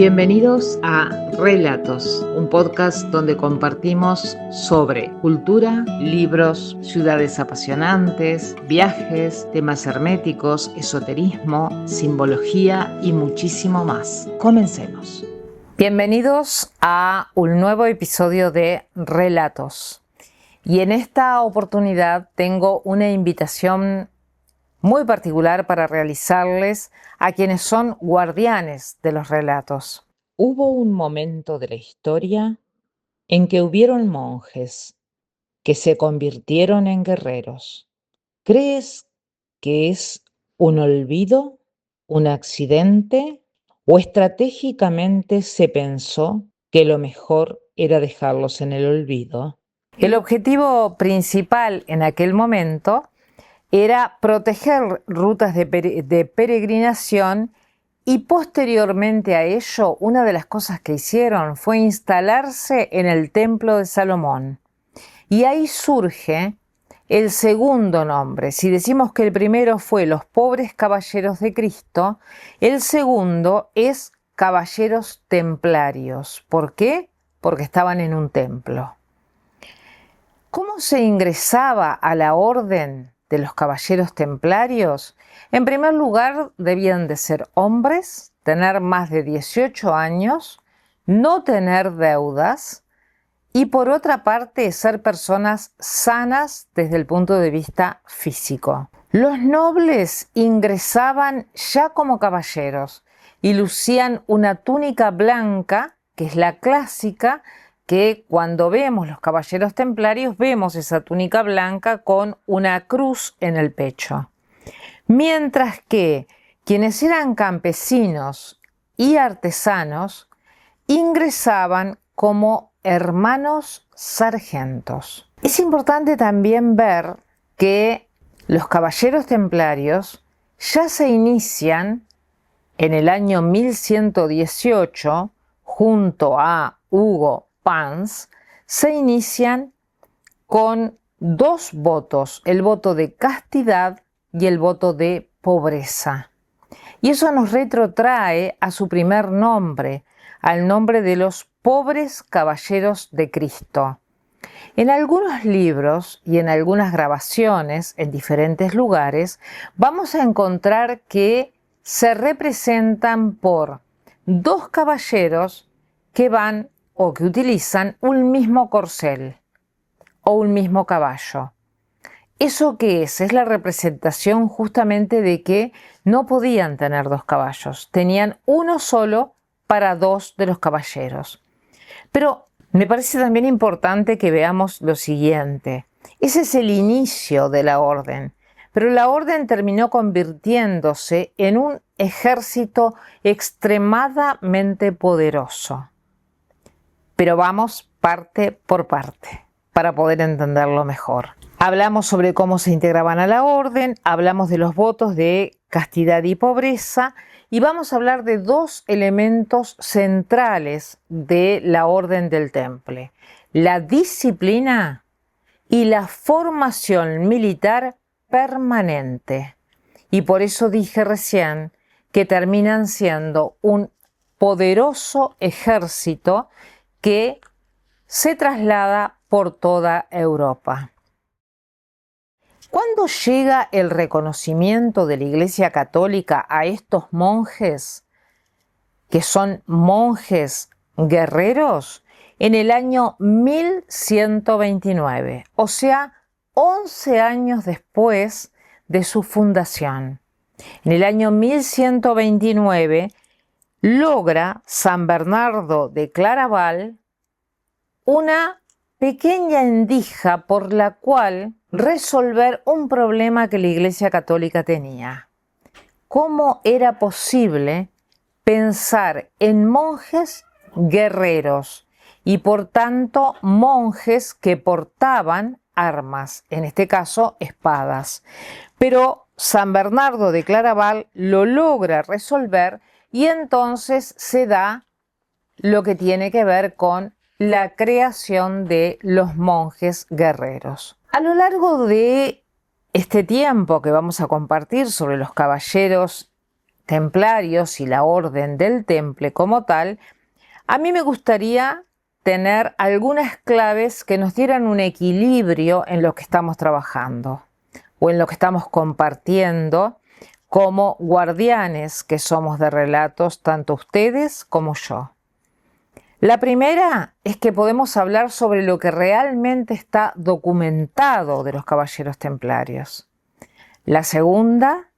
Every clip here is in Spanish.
Bienvenidos a Relatos, un podcast donde compartimos sobre cultura, libros, ciudades apasionantes, viajes, temas herméticos, esoterismo, simbología y muchísimo más. Comencemos. Bienvenidos a un nuevo episodio de Relatos. Y en esta oportunidad tengo una invitación muy particular para realizarles a quienes son guardianes de los relatos. Hubo un momento de la historia en que hubieron monjes que se convirtieron en guerreros. ¿Crees que es un olvido, un accidente o estratégicamente se pensó que lo mejor era dejarlos en el olvido? El objetivo principal en aquel momento era proteger rutas de peregrinación y posteriormente a ello, una de las cosas que hicieron fue instalarse en el Templo de Salomón. Y ahí surge el segundo nombre. Si decimos que el primero fue los pobres caballeros de Cristo, el segundo es caballeros templarios. ¿Por qué? Porque estaban en un templo. ¿Cómo se ingresaba a la orden de los caballeros templarios? En primer lugar, debían de ser hombres, tener más de 18 años, no tener deudas y por otra parte ser personas sanas desde el punto de vista físico. Los nobles ingresaban ya como caballeros y lucían una túnica blanca, que es la clásica, que cuando vemos los caballeros templarios vemos esa túnica blanca con una cruz en el pecho. Mientras que quienes eran campesinos y artesanos ingresaban como hermanos sargentos. Es importante también ver que los caballeros templarios ya se inician en el año 1118 junto a Hugo Pans, se inician con dos votos, el voto de castidad y el voto de pobreza. Y eso nos retrotrae a su primer nombre, al nombre de los pobres caballeros de Cristo. En algunos libros y en algunas grabaciones en diferentes lugares vamos a encontrar que se representan por dos caballeros que van o que utilizan un mismo corcel o un mismo caballo. ¿Eso qué es? Es la representación justamente de que no podían tener dos caballos, tenían uno solo para dos de los caballeros. Pero me parece también importante que veamos lo siguiente. Ese es el inicio de la orden, pero la orden terminó convirtiéndose en un ejército extremadamente poderoso. Pero vamos parte por parte para poder entenderlo mejor. Hablamos sobre cómo se integraban a la orden, hablamos de los votos de castidad y pobreza y vamos a hablar de dos elementos centrales de la orden del Temple: la disciplina y la formación militar permanente. Y por eso dije recién que terminan siendo un poderoso ejército que se traslada por toda Europa. ¿Cuándo llega el reconocimiento de la Iglesia Católica a estos monjes, que son monjes guerreros? En el año 1129, o sea, 11 años después de su fundación. En el año 1129 logra San Bernardo de Claraval una pequeña endija por la cual resolver un problema que la Iglesia Católica tenía. ¿Cómo era posible pensar en monjes guerreros y por tanto monjes que portaban armas, en este caso espadas? Pero San Bernardo de Claraval lo logra resolver y entonces se da lo que tiene que ver con la creación de los monjes guerreros. A lo largo de este tiempo que vamos a compartir sobre los caballeros templarios y la orden del Temple como tal, a mí me gustaría tener algunas claves que nos dieran un equilibrio en lo que estamos trabajando o en lo que estamos compartiendo como guardianes que somos de relatos, tanto ustedes como yo. La primera es que podemos hablar sobre lo que realmente está documentado de los caballeros templarios. La segunda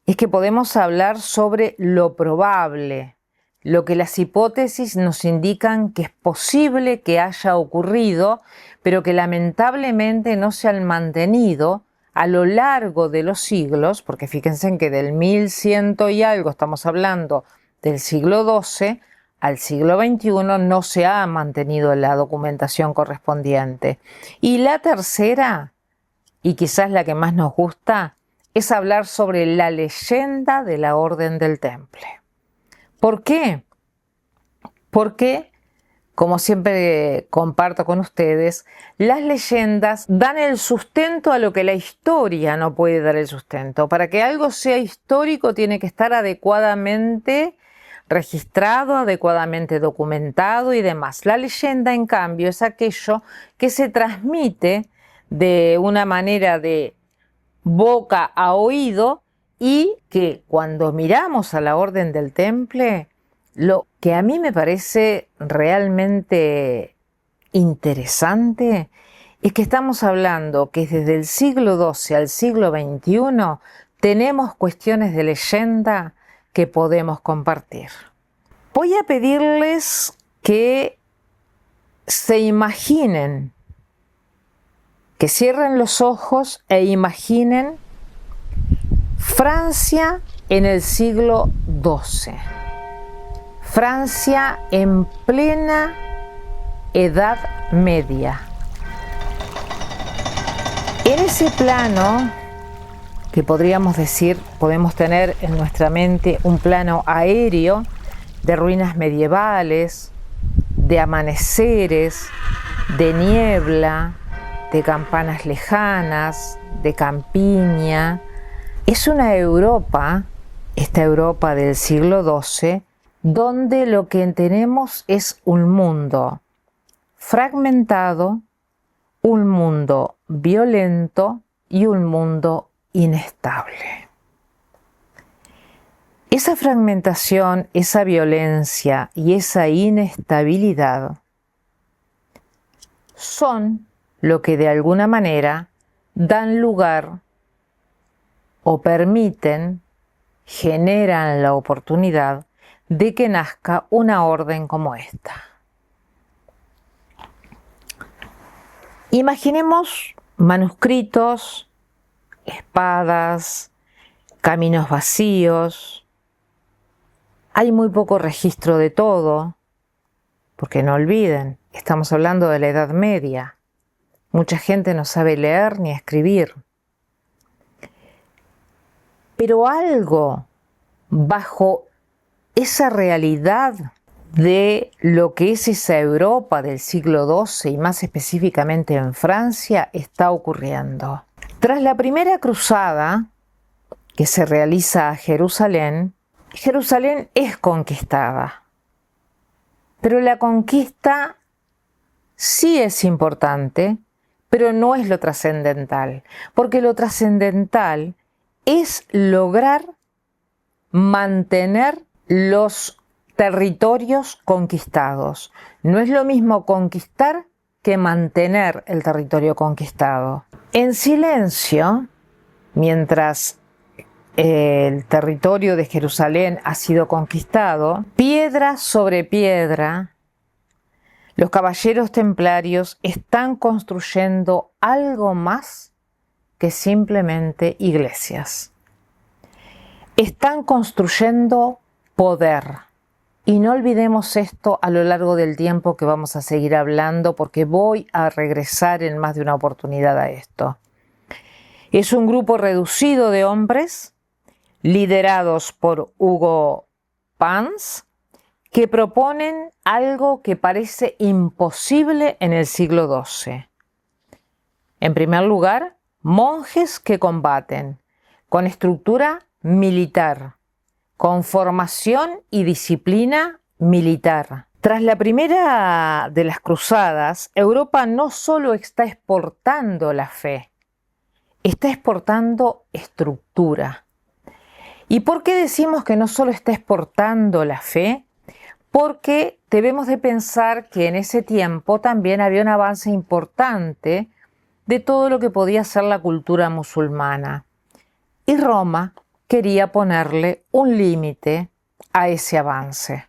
es que podemos hablar sobre lo probable, lo que las hipótesis nos indican que es posible que haya ocurrido, pero que lamentablemente no se han mantenido a lo largo de los siglos, porque fíjense en que del 1100 y algo, estamos hablando del siglo XII, al siglo XXI no se ha mantenido la documentación correspondiente. Y la tercera, y quizás la que más nos gusta, es hablar sobre la leyenda de la Orden del Temple. ¿Por qué? Porque, como siempre comparto con ustedes, las leyendas dan el sustento a lo que la historia no puede dar el sustento. Para que algo sea histórico tiene que estar adecuadamente registrado, adecuadamente documentado y demás. La leyenda, en cambio, es aquello que se transmite de una manera de boca a oído y que cuando miramos a la Orden del Temple, lo que a mí me parece realmente interesante es que estamos hablando que desde el siglo XII al siglo XXI tenemos cuestiones de leyenda que podemos compartir. Voy a pedirles que se imaginen, que cierren los ojos e imaginen Francia en el siglo XII. Francia en plena Edad Media. En ese plano, que podríamos decir, podemos tener en nuestra mente un plano aéreo de ruinas medievales, de amaneceres, de niebla, de campanas lejanas, de campiña. Es una Europa, esta Europa del siglo XII, donde lo que tenemos es un mundo fragmentado, un mundo violento y un mundo inestable. Esa fragmentación, esa violencia y esa inestabilidad son lo que de alguna manera dan lugar o permiten, generan la oportunidad de que nazca una orden como esta. Imaginemos manuscritos, espadas, caminos vacíos. Hay muy poco registro de todo, porque no olviden, estamos hablando de la Edad Media. Mucha gente no sabe leer ni escribir. Pero algo bajo esa realidad de lo que es esa Europa del siglo XII y más específicamente en Francia está ocurriendo. Tras la primera cruzada que se realiza a Jerusalén, Jerusalén es conquistada. Pero la conquista sí es importante, pero no es lo trascendental, porque lo trascendental es lograr mantener los territorios conquistados. No es lo mismo conquistar que mantener el territorio conquistado. En silencio, mientras el territorio de Jerusalén ha sido conquistado, piedra sobre piedra, los caballeros templarios están construyendo algo más que simplemente iglesias. Están construyendo poder. Y no olvidemos esto a lo largo del tiempo que vamos a seguir hablando, porque voy a regresar en más de una oportunidad a esto. Es un grupo reducido de hombres, liderados por Hugo Pans, que proponen algo que parece imposible en el siglo XII. En primer lugar, monjes que combaten con estructura militar, con formación y disciplina militar. Tras la primera de las cruzadas, Europa no solo está exportando la fe, está exportando estructura. ¿Y por qué decimos que no solo está exportando la fe? Porque debemos de pensar que en ese tiempo también había un avance importante de todo lo que podía ser la cultura musulmana. Y Roma quería ponerle un límite a ese avance.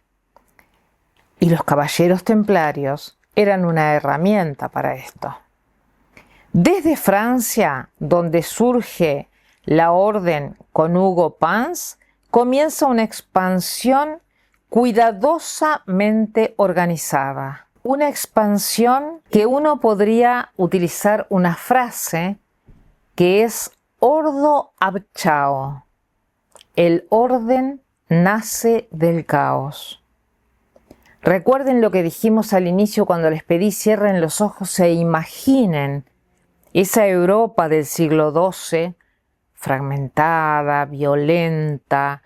Y los caballeros templarios eran una herramienta para esto. Desde Francia, donde surge la orden con Hugo Pans, comienza una expansión cuidadosamente organizada. Una expansión que uno podría utilizar una frase que es Ordo ab chao. El orden nace del caos. Recuerden lo que dijimos al inicio cuando les pedí cierren los ojos e imaginen esa Europa del siglo XII, fragmentada, violenta,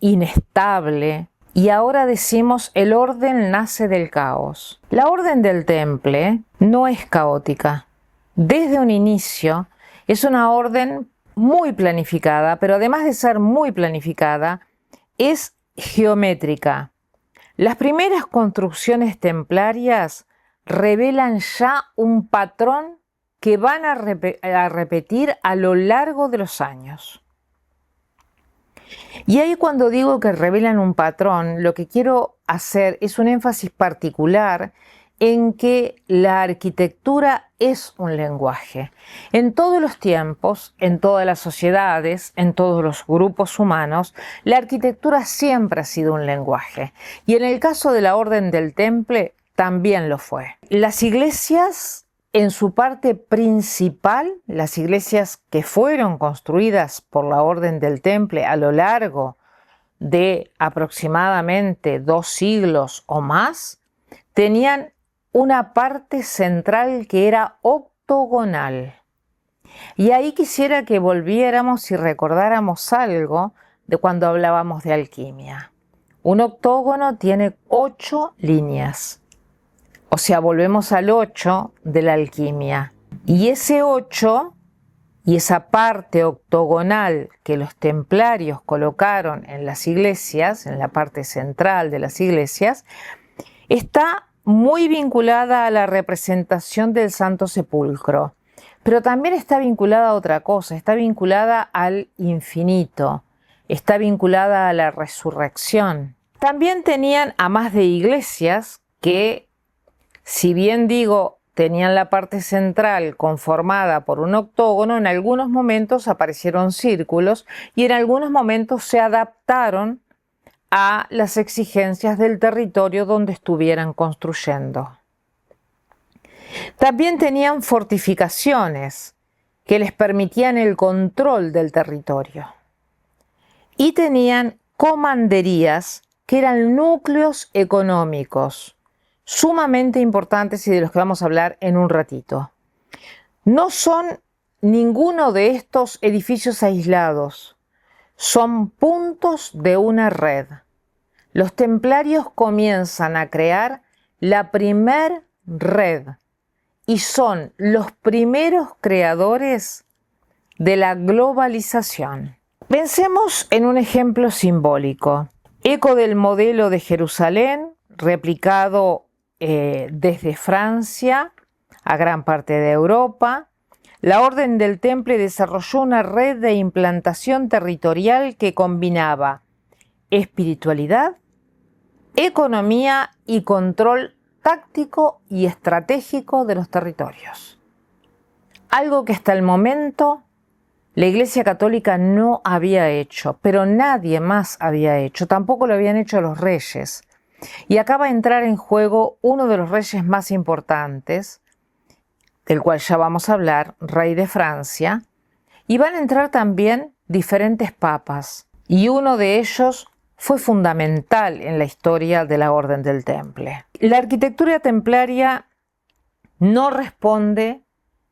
inestable. Y ahora decimos el orden nace del caos. La orden del Temple no es caótica. Desde un inicio es una orden muy planificada, pero además de ser muy planificada, es geométrica. Las primeras construcciones templarias revelan ya un patrón que van a repetir a lo largo de los años. Y ahí cuando digo que revelan un patrón, lo que quiero hacer es un énfasis particular en que la arquitectura es un lenguaje. En todos los tiempos, en todas las sociedades, en todos los grupos humanos, la arquitectura siempre ha sido un lenguaje. Y en el caso de la Orden del Temple, también lo fue. Las iglesias, en su parte principal, las iglesias que fueron construidas por la Orden del Temple a lo largo de aproximadamente 2 siglos o más, tenían una parte central que era octogonal. Y ahí quisiera que volviéramos y recordáramos algo de cuando hablábamos de alquimia. Un octógono tiene 8 líneas. O sea, volvemos al 8 de la alquimia. Y ese 8 y esa parte octogonal que los templarios colocaron en las iglesias, en la parte central de las iglesias, está muy vinculada a la representación del Santo Sepulcro, pero también está vinculada a otra cosa, está vinculada al infinito, está vinculada a la resurrección. También tenían a más de iglesias que, si bien digo, tenían la parte central conformada por un octógono, en algunos momentos aparecieron círculos y en algunos momentos se adaptaron a las exigencias del territorio donde estuvieran construyendo. También tenían fortificaciones que les permitían el control del territorio. Y tenían comanderías que eran núcleos económicos sumamente importantes y de los que vamos a hablar en un ratito. No son ninguno de estos edificios aislados. Son puntos de una red. Los templarios comienzan a crear la primer red y son los primeros creadores de la globalización. Pensemos en un ejemplo simbólico. Eco del modelo de Jerusalén, replicado desde Francia a gran parte de Europa. La Orden del Temple desarrolló una red de implantación territorial que combinaba espiritualidad, economía y control táctico y estratégico de los territorios. Algo que hasta el momento la Iglesia Católica no había hecho, pero nadie más había hecho, tampoco lo habían hecho los reyes. Y acaba de entrar en juego uno de los reyes más importantes, del cual ya vamos a hablar, rey de Francia, y van a entrar también diferentes papas, y uno de ellos fue fundamental en la historia de la Orden del Temple. La arquitectura templaria no responde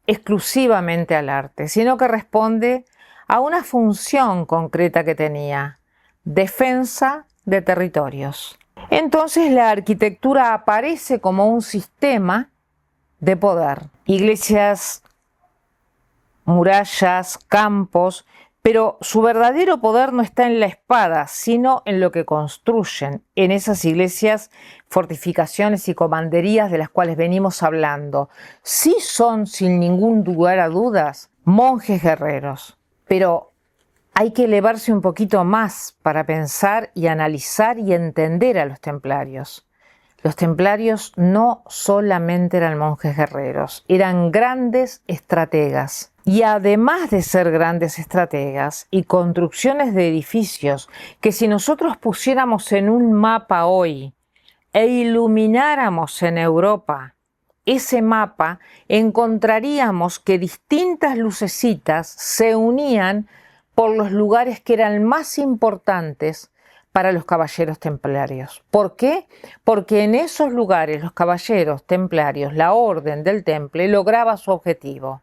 exclusivamente al arte, sino que responde a una función concreta que tenía: defensa de territorios. Entonces la arquitectura aparece como un sistema de poder. Iglesias, murallas, campos, pero su verdadero poder no está en la espada, sino en lo que construyen, en esas iglesias, fortificaciones y comanderías de las cuales venimos hablando. Sí son, sin ningún lugar a dudas, monjes guerreros, pero hay que elevarse un poquito más para pensar y analizar y entender a los templarios. Los templarios no solamente eran monjes guerreros, eran grandes estrategas. Y además de ser grandes estrategas y construcciones de edificios que si nosotros pusiéramos en un mapa hoy e ilumináramos en Europa ese mapa, encontraríamos que distintas lucecitas se unían por los lugares que eran más importantes para los caballeros templarios. ¿Por qué? Porque en esos lugares los caballeros templarios, la orden del temple, lograba su objetivo: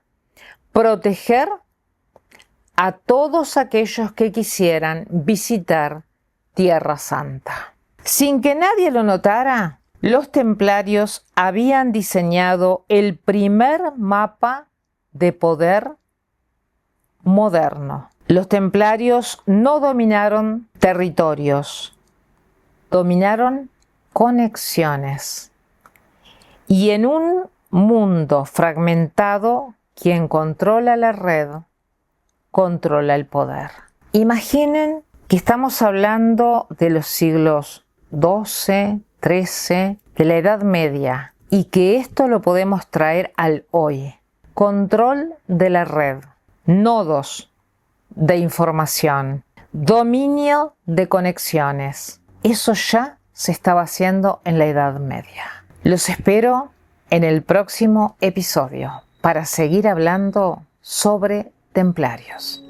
proteger a todos aquellos que quisieran visitar Tierra Santa. Sin que nadie lo notara, los templarios habían diseñado el primer mapa de poder moderno. Los templarios no dominaron territorios, dominaron conexiones. Y en un mundo fragmentado, quien controla la red, controla el poder. Imaginen que estamos hablando de los siglos XII, XIII, de la Edad Media, y que esto lo podemos traer al hoy. Control de la red, nodos de información, dominio de conexiones. Eso ya se estaba haciendo en la Edad Media. Los espero en el próximo episodio para seguir hablando sobre templarios.